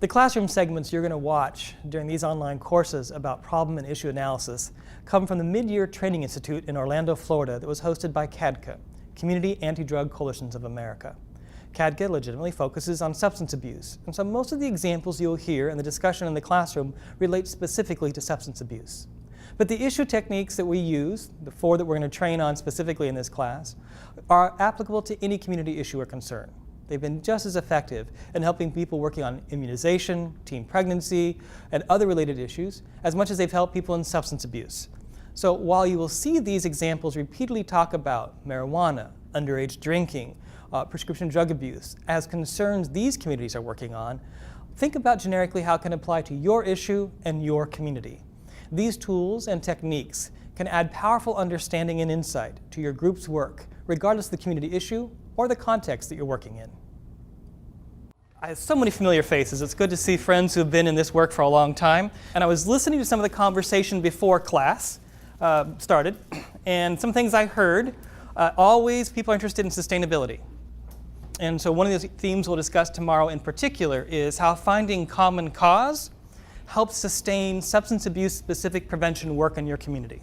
The classroom segments you're going to watch during these online courses about problem and issue analysis come from the Mid-Year Training Institute in Orlando, Florida that was hosted by CADCA, Community Anti-Drug Coalitions of America. CADCA legitimately focuses on substance abuse, and so most of the examples you'll hear in the discussion in the classroom relate specifically to substance abuse. But the issue techniques that we use, the 4 that we're going to train on specifically in this class, are applicable to any community issue or concern. They've been just as effective in helping people working on immunization, teen pregnancy, and other related issues as much as they've helped people in substance abuse. So while you will see these examples repeatedly talk about marijuana, underage drinking, prescription drug abuse as concerns these communities are working on, think about generically how it can apply to your issue and your community. These tools and techniques can add powerful understanding and insight to your group's work, regardless of the community issue or the context that you're working in. I have so many familiar faces. It's good to see friends who have been in this work for a long time. And I was listening to some of the conversation before class started, and some things I heard, always people are interested in sustainability. And so one of the themes we'll discuss tomorrow in particular is how finding common cause helps sustain substance abuse-specific prevention work in your community.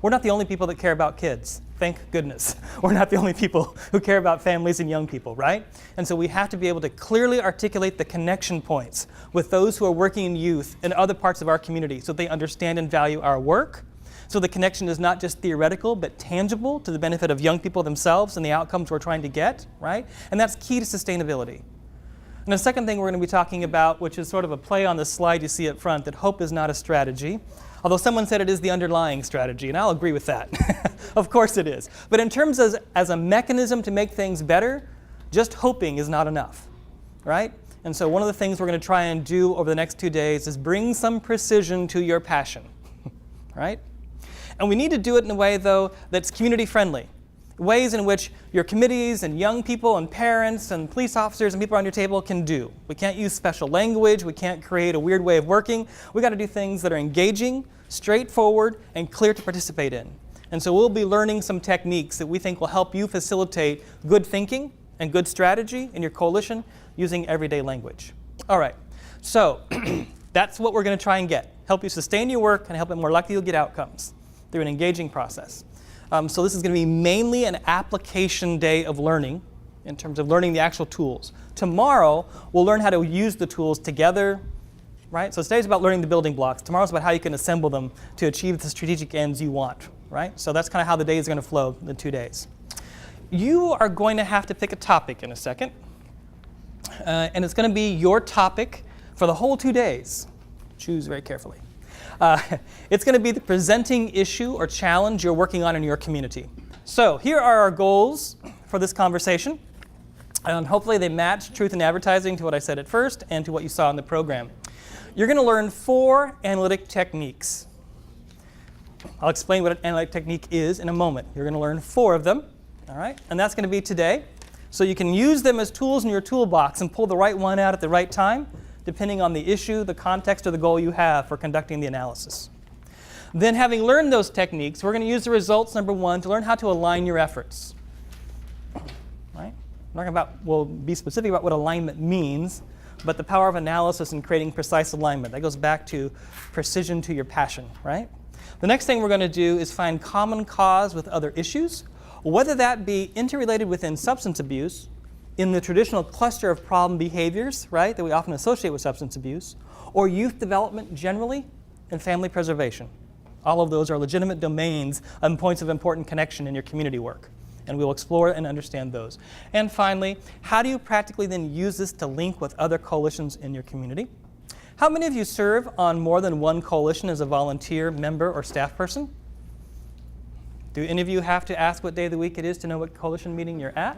We're not the only people that care about kids, thank goodness. We're not the only people who care about families and young people, right? And so we have to be able to clearly articulate the connection points with those who are working in youth and other parts of our community so they understand and value our work. So the connection is not just theoretical, but tangible to the benefit of young people themselves and the outcomes we're trying to get, right? And that's key to sustainability. And the second thing we're going to be talking about, which is sort of a play on the slide you see up front, that hope is not a strategy. Although someone said it is the underlying strategy, and I'll agree with that. Of course it is. But in terms of as a mechanism to make things better, just hoping is not enough, right? And so one of the things we're going to try and do over the next 2 days is bring some precision to your passion, right? And we need to do it in a way, though, that's community-friendly. Ways in which your committees and young people and parents and police officers and people around your table can do. We can't use special language. We can't create a weird way of working. We've got to do things that are engaging, straightforward, and clear to participate in. And so we'll be learning some techniques that we think will help you facilitate good thinking and good strategy in your coalition using everyday language. All right, so that's what we're going to try and get. Help you sustain your work and help it more likely you'll get outcomes through an engaging process. So this is going to be mainly an application day of learning in terms of learning the actual tools. Tomorrow, we'll learn how to use the tools together, right? So today's about learning the building blocks. Tomorrow's about how you can assemble them to achieve the strategic ends you want, right? So that's kind of how the day is going to flow in 2 days. You are going to have to pick a topic in a second, and it's going to be your topic for the whole 2 days. Choose very carefully. It's going to be the presenting issue or challenge you're working on in your community. So here are our goals for this conversation. And hopefully they match truth in advertising to what I said at first and to what you saw in the program. You're going to learn 4 analytic techniques. I'll explain what an analytic technique is in a moment. You're going to learn 4 of them, all right? And that's going to be today. So you can use them as tools in your toolbox and pull the right one out at the right time, depending on the issue, the context, or the goal you have for conducting the analysis. Then having learned those techniques, we're going to use the results, number 1, to learn how to align your efforts. Right? We'll be specific about what alignment means, but the power of analysis in creating precise alignment. That goes back to precision to your passion, right? The next thing we're going to do is find common cause with other issues, whether that be interrelated within substance abuse, in the traditional cluster of problem behaviors, right, that we often associate with substance abuse, or youth development generally, and family preservation. All of those are legitimate domains and points of important connection in your community work, and we will explore and understand those. And finally, how do you practically then use this to link with other coalitions in your community? How many of you serve on more than one coalition as a volunteer, member, or staff person? Do any of you have to ask what day of the week it is to know what coalition meeting you're at?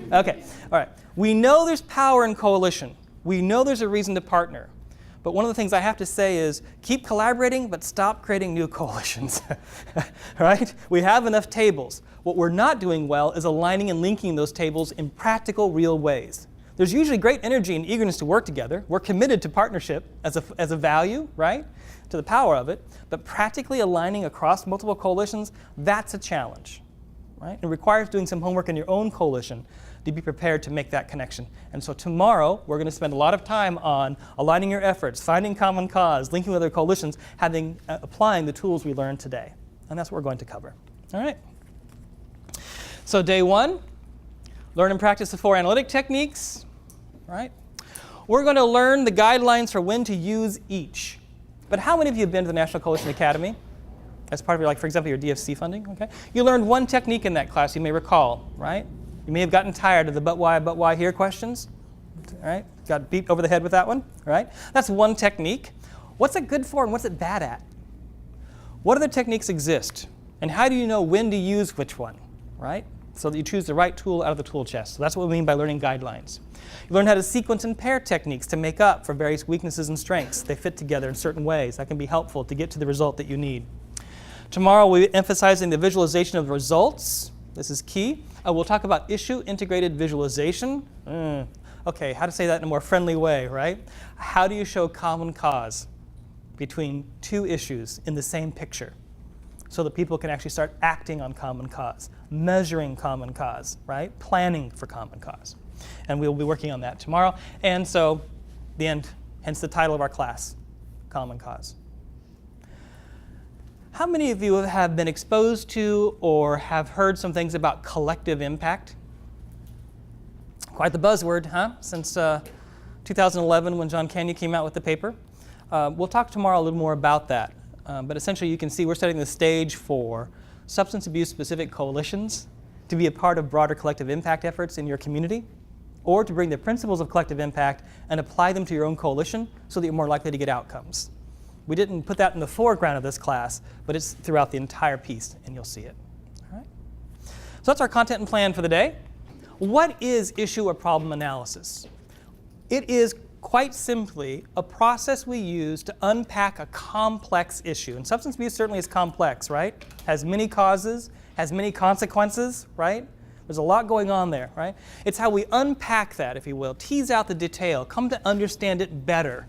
Okay, all right. We know there's power in coalition. We know there's a reason to partner. But one of the things I have to say is keep collaborating, but stop creating new coalitions, right? We have enough tables. What we're not doing well is aligning and linking those tables in practical, real ways. There's usually great energy and eagerness to work together. We're committed to partnership as a value, right? To the power of it. But practically aligning across multiple coalitions, that's a challenge, right? It requires doing some homework in your own coalition to be prepared to make that connection. And so tomorrow, we're going to spend a lot of time on aligning your efforts, finding common cause, linking with other coalitions, applying the tools we learned today. And that's what we're going to cover. All right. So day 1, learn and practice the 4 analytic techniques. Right? We're going to learn the guidelines for when to use each. But how many of you have been to the National Coalition Academy as part of your, for example, your DFC funding? Okay. You learned one technique in that class, you may recall, right? You may have gotten tired of the but why here questions. All right? Got beat over the head with that one, right? That's one technique. What's it good for and what's it bad at? What other techniques exist? And how do you know when to use which one, right? So that you choose the right tool out of the tool chest. So that's what we mean by learning guidelines. You learn how to sequence and pair techniques to make up for various weaknesses and strengths. They fit together in certain ways. That can be helpful to get to the result that you need. Tomorrow we'll be emphasizing the visualization of results. This is key. We'll talk about issue-integrated visualization. Okay, how to say that in a more friendly way, right? How do you show common cause between 2 issues in the same picture so that people can actually start acting on common cause, measuring common cause, right? Planning for common cause. And we'll be working on that tomorrow. And so, the end, hence the title of our class, Common Cause. How many of you have been exposed to or have heard some things about collective impact? Quite the buzzword, huh? Since 2011 when John Kanye came out with the paper. We'll talk tomorrow a little more about that. But essentially you can see we're setting the stage for substance abuse specific coalitions to be a part of broader collective impact efforts in your community, or to bring the principles of collective impact and apply them to your own coalition so that you're more likely to get outcomes. We didn't put that in the foreground of this class, but it's throughout the entire piece, and you'll see it. All right? So that's our content and plan for the day. What is issue or problem analysis? It is quite simply a process we use to unpack a complex issue. And substance abuse certainly is complex, right? Has many causes, has many consequences, right? There's a lot going on there, right? It's how we unpack that, if you will, tease out the detail, come to understand it better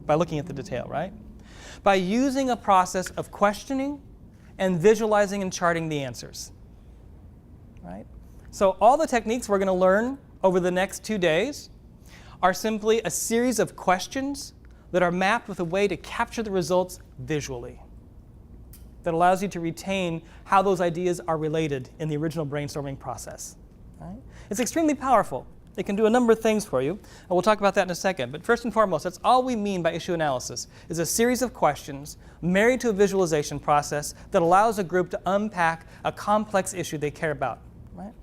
by looking at the detail, right? By using a process of questioning and visualizing and charting the answers, right? So all the techniques we're going to learn over the next 2 days are simply a series of questions that are mapped with a way to capture the results visually that allows you to retain how those ideas are related in the original brainstorming process. Right? It's extremely powerful. It can do a number of things for you, and we'll talk about that in a second. But first and foremost, that's all we mean by issue analysis, is a series of questions married to a visualization process that allows a group to unpack a complex issue they care about. Right?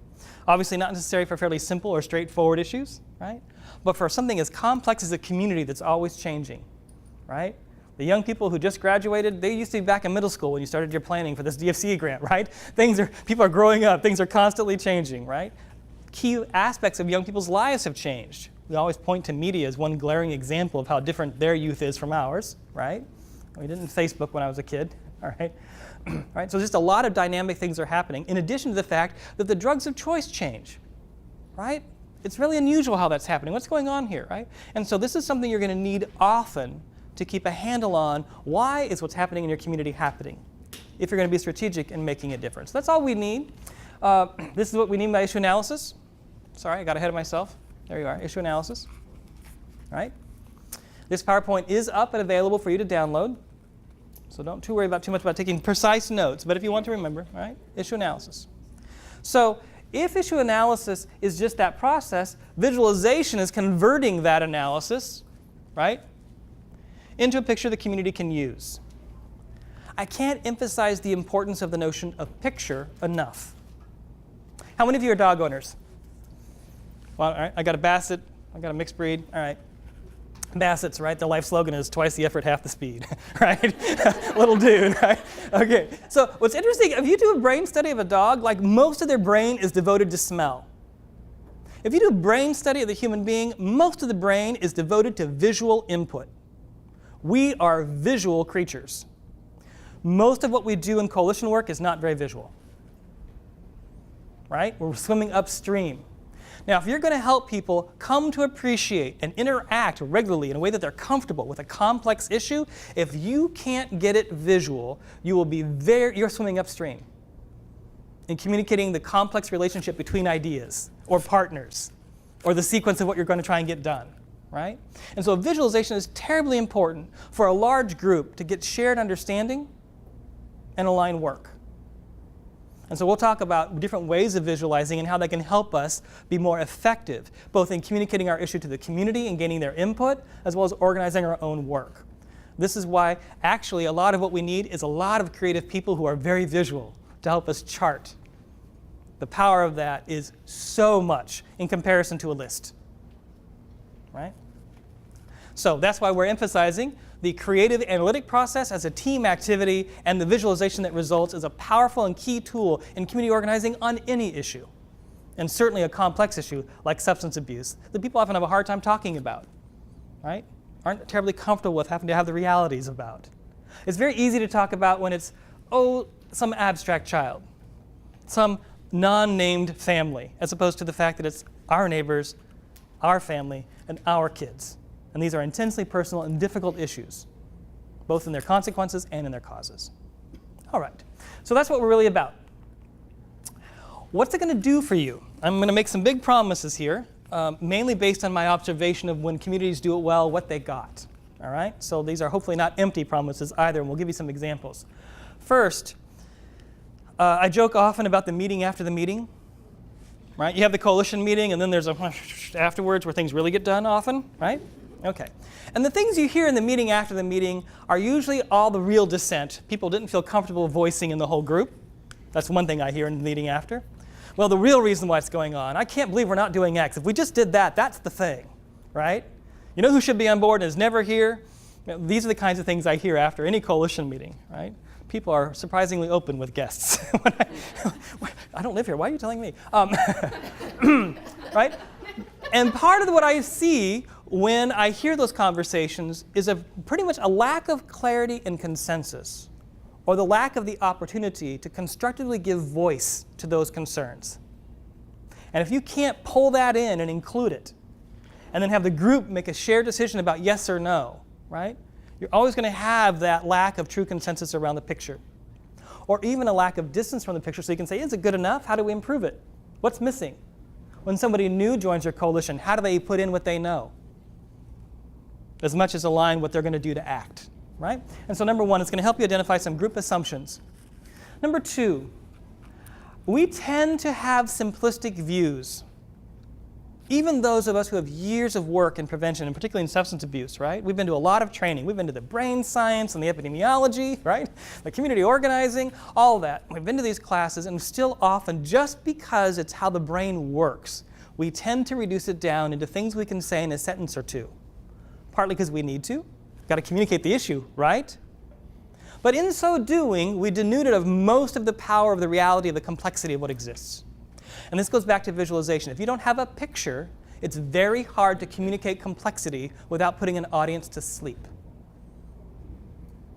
Obviously not necessary for fairly simple or straightforward issues, right? But for something as complex as a community that's always changing, right? The young people who just graduated, they used to be back in middle school when you started your planning for this DFC grant, right? People are growing up, things are constantly changing, right? Key aspects of young people's lives have changed. We always point to media as one glaring example of how different their youth is from ours, right? We didn't Facebook when I was a kid, all right? Right? So just a lot of dynamic things are happening, in addition to the fact that the drugs of choice change, right? It's really unusual how that's happening. What's going on here, right? And so this is something you're going to need often to keep a handle on. Why is what's happening in your community happening if you're going to be strategic in making a difference? That's all we need. This is what we mean by issue analysis. Sorry, I got ahead of myself. There you are, issue analysis. All right? This PowerPoint is up and available for you to download. So don't worry too much about taking precise notes, but if you want to remember, all right, issue analysis. So if issue analysis is just that process, visualization is converting that analysis, right, into a picture the community can use. I can't emphasize the importance of the notion of picture enough. How many of you are dog owners? Well, all right, I got a Basset, I got a mixed breed, all right. Bassets, right? Their life slogan is twice the effort, half the speed, right? Little dude, right? Okay, so what's interesting, if you do a brain study of a dog, like most of their brain is devoted to smell. If you do a brain study of the human being, most of the brain is devoted to visual input. We are visual creatures. Most of what we do in coalition work is not very visual, right? We're swimming upstream. Now, if you're going to help people come to appreciate and interact regularly in a way that they're comfortable with a complex issue, if you can't get it visual, you will be you're swimming upstream. in communicating the complex relationship between ideas or partners or the sequence of what you're going to try and get done, right? And so visualization is terribly important for a large group to get shared understanding and align work. And so we'll talk about different ways of visualizing and how they can help us be more effective, both in communicating our issue to the community and gaining their input, as well as organizing our own work. This is why actually a lot of what we need is a lot of creative people who are very visual to help us chart. The power of that is so much in comparison to a list, right? So that's why we're emphasizing the creative analytic process as a team activity, and the visualization that results is a powerful and key tool in community organizing on any issue, and certainly a complex issue like substance abuse that people often have a hard time talking about, right? Aren't terribly comfortable with having to have the realities about. It's very easy to talk about when it's, oh, some abstract child, some non-named family, as opposed to the fact that it's our neighbors, our family, and our kids. And these are intensely personal and difficult issues, both in their consequences and in their causes. All right, so that's what we're really about. What's it going to do for you? I'm going to make some big promises here, mainly based on my observation of when communities do it well, what they got. All right, so these are hopefully not empty promises either, and we'll give you some examples. First, I joke often about the meeting after the meeting. Right? You have the coalition meeting, and then there's a afterwards where things really get done often, right? Okay. And the things you hear in the meeting after the meeting are usually all the real dissent. People didn't feel comfortable voicing in the whole group. That's one thing I hear in the meeting after. Well, the real reason why it's going on, I can't believe we're not doing X. If we just did that, that's the thing, right? You know who should be on board and is never here? You know, these are the kinds of things I hear after any coalition meeting, right? People are surprisingly open with guests. I don't live here. Why are you telling me? Right? And part of what I see when I hear those conversations is pretty much a lack of clarity and consensus, or the lack of the opportunity to constructively give voice to those concerns. And if you can't pull that in and include it, and then have the group make a shared decision about yes or no, right? You're always going to have that lack of true consensus around the picture. Or even a lack of distance from the picture, so you can say, is it good enough? How do we improve it? What's missing? When somebody new joins your coalition, how do they put in what they know? As much as align what they're going to do to act, right? And so number one, it's going to help you identify some group assumptions. Number two, we tend to have simplistic views. Even those of us who have years of work in prevention, and particularly in substance abuse, right? We've been to a lot of training. We've been to the brain science and the epidemiology, right? The community organizing, all that. We've been to these classes, and still often, just because it's how the brain works, we tend to reduce it down into things we can say in a sentence or two. Partly because we need to. We've got to communicate the issue, right? But in so doing, we denude it of most of the power of the reality of the complexity of what exists. And this goes back to visualization. If you don't have a picture, it's very hard to communicate complexity without putting an audience to sleep.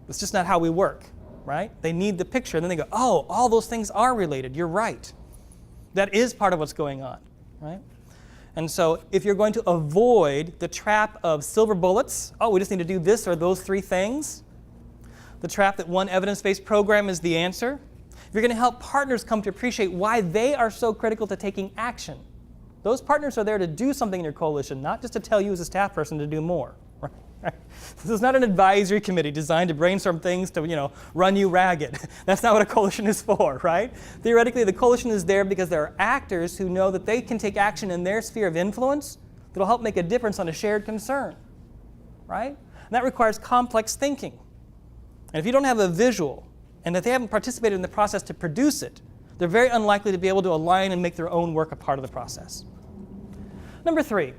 It's just not how we work, right? They need the picture, and then they go, oh, all those things are related. You're right. That is part of what's going on, right? And so if you're going to avoid the trap of silver bullets, oh, we just need to do this or those three things, the trap that one evidence-based program is the answer, if you're going to help partners come to appreciate why they are so critical to taking action, those partners are there to do something in your coalition, not just to tell you as a staff person to do more. Right? This is not an advisory committee designed to brainstorm things to, run you ragged. That's not what a coalition is for, right? Theoretically, the coalition is there because there are actors who know that they can take action in their sphere of influence that will help make a difference on a shared concern, right? And that requires complex thinking. And if you don't have a visual, and if they haven't participated in the process to produce it, they're very unlikely to be able to align and make their own work a part of the process. Number three,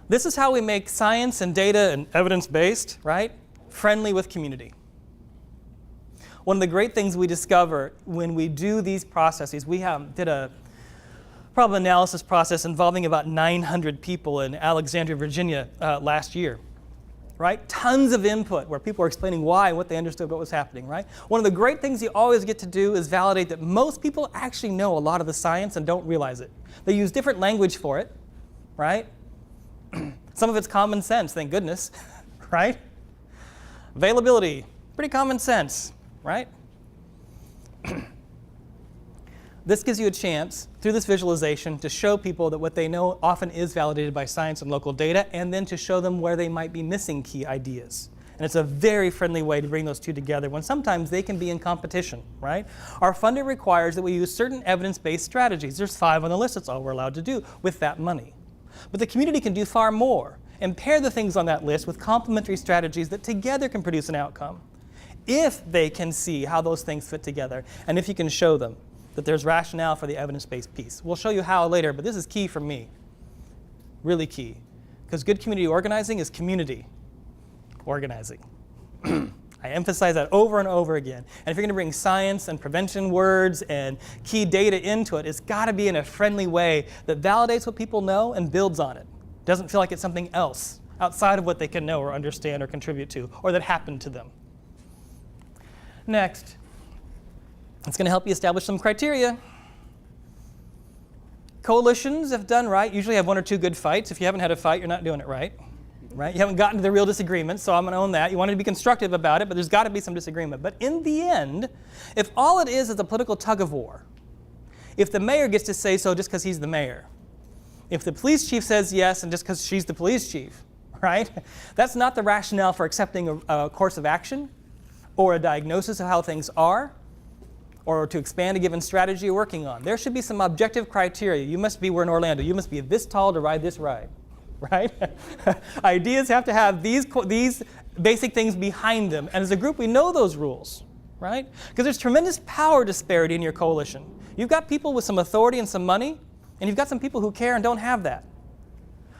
this is how we make science and data and evidence-based, right, friendly with community. One of the great things we discover when we do these processes, we did a problem analysis process involving about 900 people in Alexandria, Virginia last year. Right? Tons of input where people were explaining why, what they understood, what was happening, right? One of the great things you always get to do is validate that most people actually know a lot of the science and don't realize it. They use different language for it, right? Some of it's common sense, thank goodness, right? Availability, pretty common sense, right? This gives you a chance, through this visualization, to show people that what they know often is validated by science and local data, and then to show them where they might be missing key ideas. And it's a very friendly way to bring those two together when sometimes they can be in competition, right? Our funding requires that we use certain evidence-based strategies. There's 5 on the list. That's all we're allowed to do with that money. But the community can do far more and pair the things on that list with complementary strategies that together can produce an outcome, if they can see how those things fit together and if you can show them that there's rationale for the evidence-based piece. We'll show you how later, but this is key for me, really key, because good community organizing is community organizing. I emphasize that over and over again. And if you're going to bring science and prevention words and key data into it, it's got to be in a friendly way that validates what people know and builds on it. Doesn't feel like it's something else outside of what they can know or understand or contribute to or that happened to them. Next, it's going to help you establish some criteria. Coalitions, if done right, usually have 1 or 2 good fights. If you haven't had a fight, you're not doing it right. Right? You haven't gotten to the real disagreement, so I'm going to own that. You want to be constructive about it, but there's got to be some disagreement. But in the end, if all it is a political tug of war, if the mayor gets to say so just because he's the mayor, if the police chief says yes and just because she's the police chief, right? That's not the rationale for accepting a course of action or a diagnosis of how things are or to expand a given strategy you're working on. There should be some objective criteria. You must be, we're in Orlando, you must be this tall to ride this ride. Right? Ideas have to have these basic things behind them. And as a group, we know those rules, right? Because there's tremendous power disparity in your coalition. You've got people with some authority and some money, and you've got some people who care and don't have that.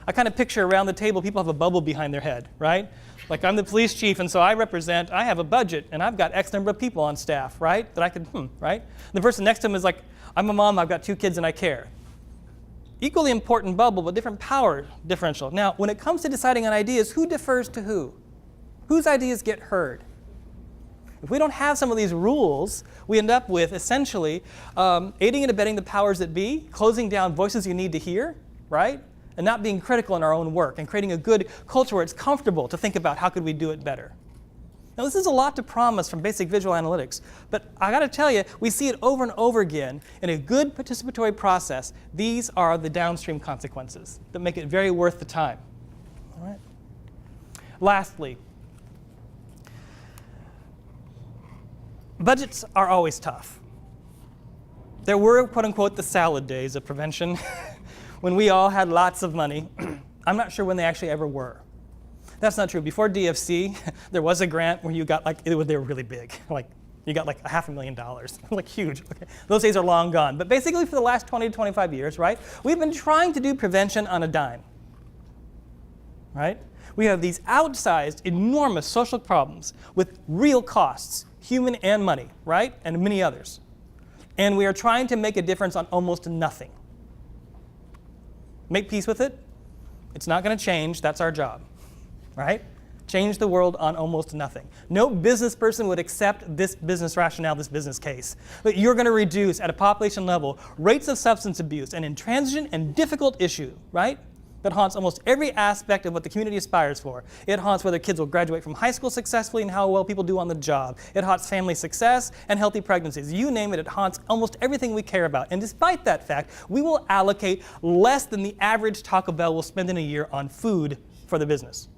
I kind of picture around the table, people have a bubble behind their head, right? Like I'm the police chief, and so I have a budget, and I've got X number of people on staff, right? That I could, right? And the person next to him is like, I'm a mom, I've got 2 kids, and I care. Equally important bubble, but different power differential. Now, when it comes to deciding on ideas, who defers to who? Whose ideas get heard? If we don't have some of these rules, we end up with essentially aiding and abetting the powers that be, closing down voices you need to hear, right? And not being critical in our own work and creating a good culture where it's comfortable to think about how could we do it better. Now, this is a lot to promise from basic visual analytics, but I got to tell you, we see it over and over again. In a good participatory process, these are the downstream consequences that make it very worth the time. All right. Lastly, budgets are always tough. There were, quote unquote, the salad days of prevention when we all had lots of money. I'm not sure when they actually ever were. That's not true. Before DFC, there was a grant where you got they were really big. Like you got like $500,000, like huge. Okay. Those days are long gone. But basically for the last 20 to 25 years, right, we've been trying to do prevention on a dime, right? We have these outsized, enormous social problems with real costs, human and money, right, and many others. And we are trying to make a difference on almost nothing. Make peace with it. It's not going to change. That's our job. Right? Change the world on almost nothing. No business person would accept this business rationale, this business case. But you're going to reduce at a population level rates of substance abuse, an intransigent and difficult issue, right? That haunts almost every aspect of what the community aspires for. It haunts whether kids will graduate from high school successfully and how well people do on the job. It haunts family success and healthy pregnancies. You name it, it haunts almost everything we care about. And despite that fact, we will allocate less than the average Taco Bell will spend in a year on food for the business.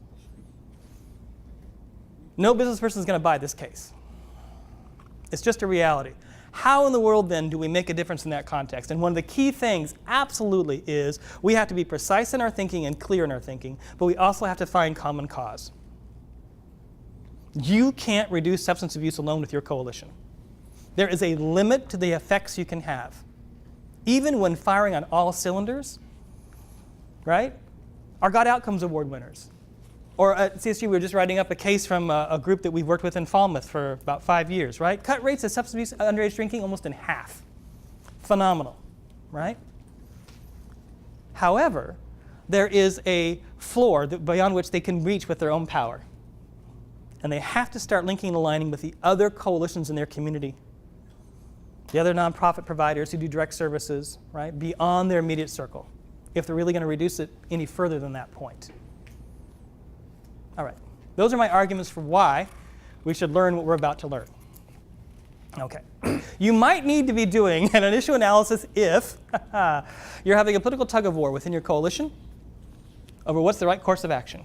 No business person is going to buy this case. It's just a reality. How in the world, then, do we make a difference in that context? And one of the key things, absolutely, is we have to be precise in our thinking and clear in our thinking, but we also have to find common cause. You can't reduce substance abuse alone with your coalition. There is a limit to the effects you can have. Even when firing on all cylinders, right? Our God Outcomes Award winners. Or at CSU, we were just writing up a case from a group that we've worked with in Falmouth for about 5 years, right? Cut rates of substance abuse, underage drinking almost in half. Phenomenal, right? However, there is a floor beyond which they can reach with their own power. And they have to start linking and aligning with the other coalitions in their community, the other nonprofit providers who do direct services, right, beyond their immediate circle, if they're really going to reduce it any further than that point. All right, those are my arguments for why we should learn what we're about to learn. Okay. You might need to be doing an issue analysis if you're having a political tug of war within your coalition over what's the right course of action.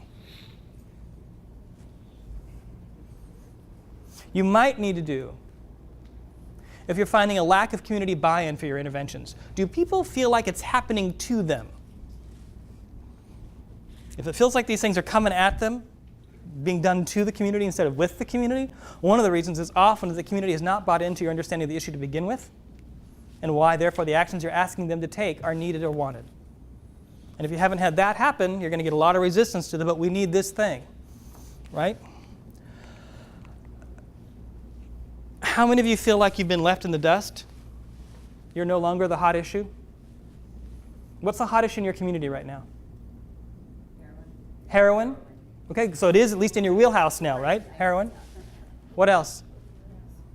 You might need to do if you're finding a lack of community buy-in for your interventions. Do people feel like it's happening to them? If it feels like these things are coming at them, being done to the community instead of with the community, one of the reasons is often that the community has not bought into your understanding of the issue to begin with, and why, therefore, the actions you're asking them to take are needed or wanted. And if you haven't had that happen, you're going to get a lot of resistance to the, but we need this thing, right? How many of you feel like you've been left in the dust? You're no longer the hot issue? What's the hot issue in your community right now? Heroin? Okay, so it is at least in your wheelhouse now, right? Heroin. What else?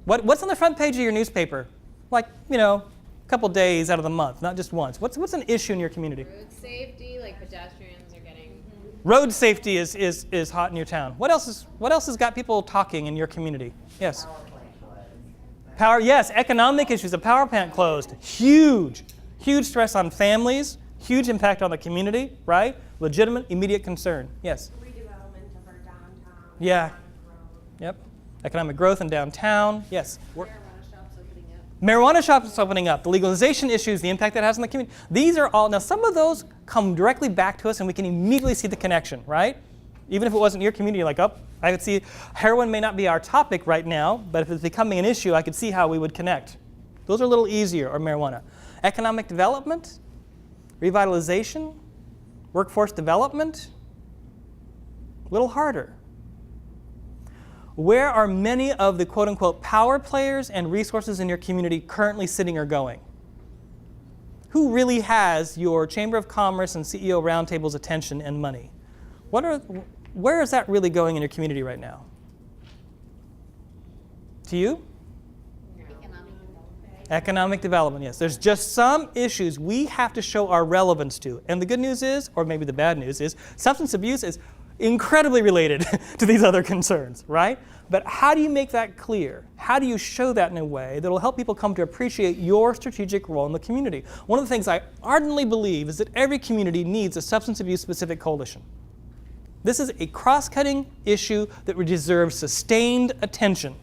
What's on the front page of your newspaper? Like, a couple days out of the month, not just once. What's an issue in your community? Road safety, like pedestrians are getting... Road safety is hot in your town. What else has got people talking in your community? Yes. Yes, economic issues. The power plant closed. Huge stress on families. Huge impact on the community, right? Legitimate, immediate concern. Yes. Redevelopment of our downtown. Yeah. Yep. Economic growth in downtown. Yes. Marijuana shops opening up. Marijuana shops opening up. The legalization issues, the impact that has on the community. These are all, now some of those come directly back to us and we can immediately see the connection, right? Even if it wasn't your community, like, I could see heroin may not be our topic right now, but if it's becoming an issue, I could see how we would connect. Those are a little easier, or marijuana. Economic development, revitalization, workforce development, a little harder. Where are many of the quote-unquote power players and resources in your community currently sitting or going? Who really has your Chamber of Commerce and CEO roundtable's attention and money? Where is that really going in your community right now? To you? Economic development, yes. There's just some issues we have to show our relevance to. And the good news is, or maybe the bad news is, substance abuse is incredibly related to these other concerns, right? But how do you make that clear? How do you show that in a way that will help people come to appreciate your strategic role in the community? One of the things I ardently believe is that every community needs a substance abuse-specific coalition. This is a cross-cutting issue that deserves sustained attention.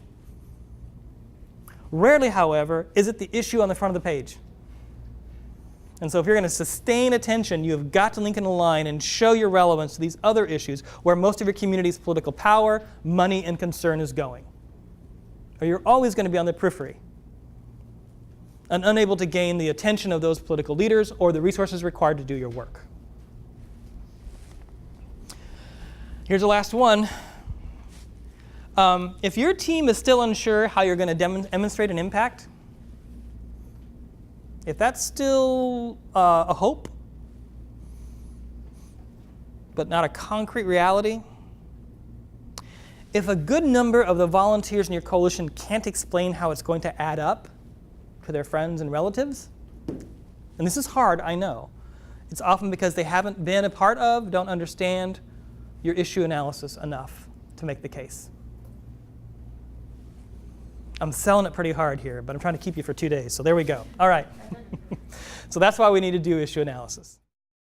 Rarely, however, is it the issue on the front of the page. And so if you're going to sustain attention, you have got to link in a line and show your relevance to these other issues where most of your community's political power, money, and concern is going. Or you're always going to be on the periphery and unable to gain the attention of those political leaders or the resources required to do your work. Here's the last one. If your team is still unsure how you're going to demonstrate an impact, if that's still a hope, but not a concrete reality, if a good number of the volunteers in your coalition can't explain how it's going to add up to their friends and relatives, and this is hard, I know, it's often because they haven't been a part of, don't understand your issue analysis enough to make the case. I'm selling it pretty hard here, but I'm trying to keep you for 2 days, so there we go. All right. So that's why we need to do issue analysis.